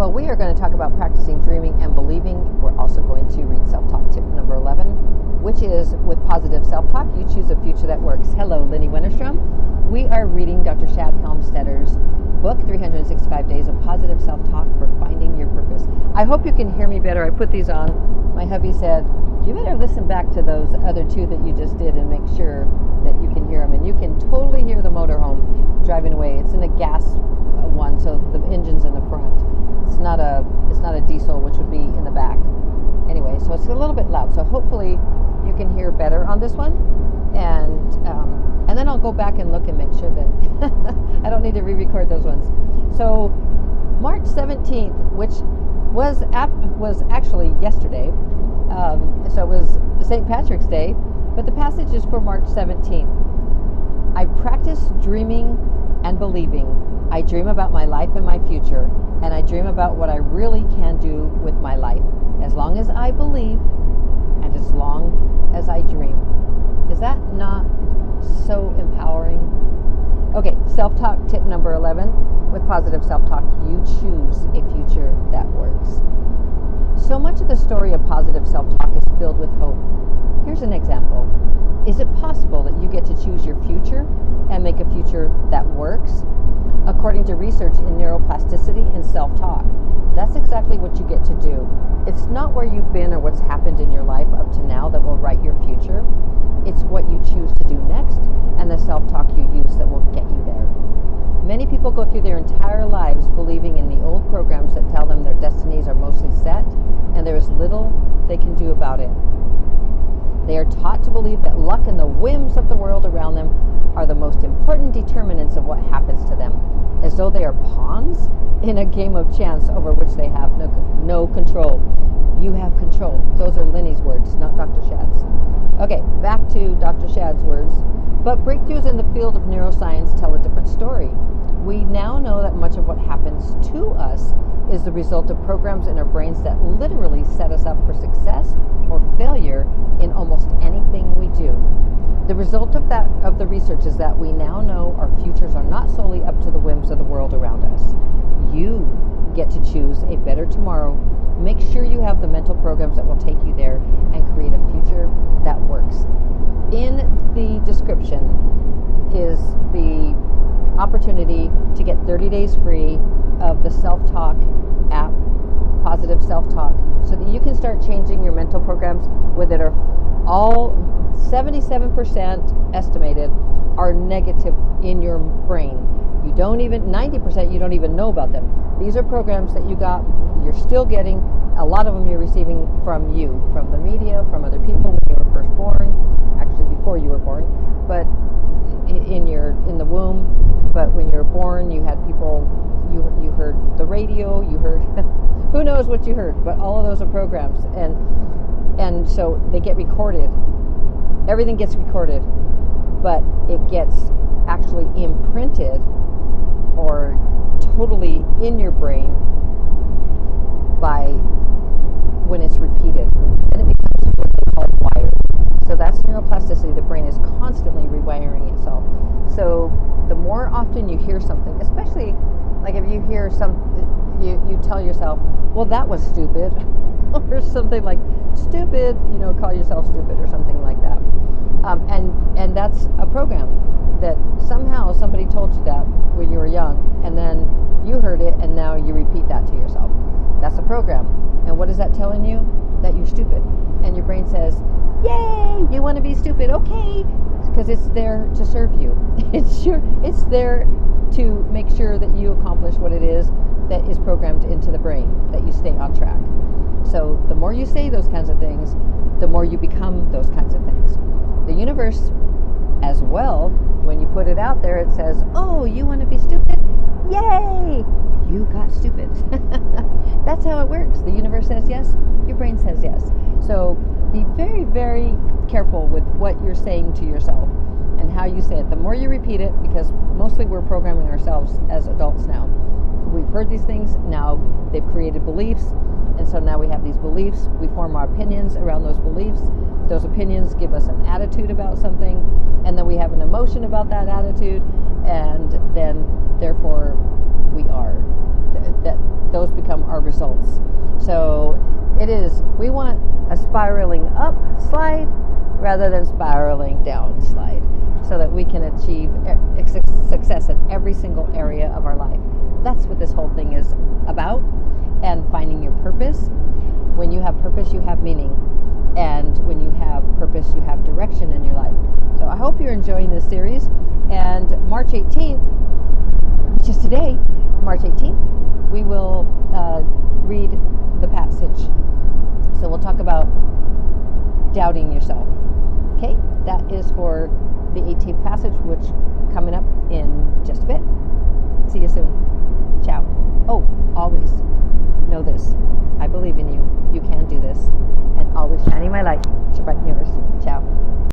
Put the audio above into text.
Well, we are going to talk about practicing dreaming and believing. We're also going to read self-talk tip number 11, which is with positive self-talk, you choose a future that works. Hello, Lenny Wennerstrom. We are reading Dr. Shad Helmstetter's book, 365 Days of Positive Self-Talk for Finding Your Purpose. I hope you can hear me better. I put these on. My hubby said, you better listen back to those other two that you just did and make sure that you can hear them. And you can totally hear the motorhome driving away. It's in a gas one, so the engine's in the front. It's not a diesel, which would be in the back. Anyway, so it's a little bit loud. So hopefully you can hear better on this one. And then I'll go back and look and make sure that I don't need to re-record those ones. So March 17th, which was actually yesterday. So it was St. Patrick's Day, but the passage is for March 17th. I practice dreaming and believing. I dream about my life and my future, and I dream about what I really can do with my life, as long as I believe and as long as I dream. Is that not so empowering? Okay, self-talk tip number 11. With positive self-talk, you choose a future that works. So much of the story of positive self-talk is filled with hope. Here's an example. Is it possible that you get to choose your future and make a future that works? According to research in neuroplasticity and self-talk, that's exactly what you get to do. It's not where you've been or what's happened in your life up to now that will write your future. It's what you choose to do next and the self-talk you use that will get you there. Many people go through their entire lives believing in the old programs that tell them their destinies are mostly set and there is little they can do about it. They are taught to believe that luck and the whims of the world around them are the most important determinants of what happens to them, as though they are pawns in a game of chance over which they have no control. You have control. Those are Lenny's words, not Dr. Shad's. Okay, back to Dr. Shad's words. But breakthroughs in the field of neuroscience tell a different story. We now know that much of what happens to us is the result of programs in our brains that literally set us up for success or failure in almost anything we do. The result of the research is that we now know our futures are not solely up to the whims of the world around us. You get to choose a better tomorrow. Make sure you have the mental programs that will take you there and create a future that works. In the description is the opportunity to get 30 days free of the self-talk app, Positive Self-Talk, so that you can start changing your mental programs that are all 77% estimated are negative in your brain. You don't even, 90% you don't even know about them. These are programs that you're still getting. A lot of them you're receiving from you, from the media, from other people when you were first born, actually before you were born, but in the womb. But when you were born, you had people, you heard the radio, you heard, who knows what you heard, but all of those are programs. And so they get recorded. Everything gets recorded, but it gets actually imprinted or totally in your brain by when it's repeated. And it becomes what they call wired. So that's neuroplasticity. The brain is constantly rewiring itself. So the more often you hear something, especially like if you hear you tell yourself, well, that was stupid, or something like stupid, call yourself stupid or something like that. And that's a program that somehow somebody told you that when you were young, and then you heard it, and now you repeat that to yourself. That's a program. And what is that telling you? That you're stupid. And your brain says, yay, you want to be stupid, okay, because it's there to serve you. It's there to make sure that you accomplish what it is that is programmed into the brain, that you stay on track. So the more you say those kinds of things, the more you become those kinds of things. The universe as well, when you put it out there, it says, oh, you want to be stupid? Yay! You got stupid. That's how it works. The universe says yes, your brain says yes. So be very, very careful with what you're saying to yourself and how you say it. The more you repeat it, because mostly we're programming ourselves as adults now. We've heard these things, now they've created beliefs, and so now we have these beliefs. We form our opinions around those beliefs. Those opinions give us an attitude about something, and then we have an emotion about that attitude, and then therefore we are. those become our results. So we want a spiraling up slide rather than spiraling down slide, so that we can achieve success in every single area of our life. That's what this whole thing is about, and finding your purpose. When you have purpose, you have meaning. And when you have purpose, you have direction in your life. So I hope you're enjoying this series. And March 18th, which is today, March 18th, we will read the passage. So we'll talk about doubting yourself. Okay, that is for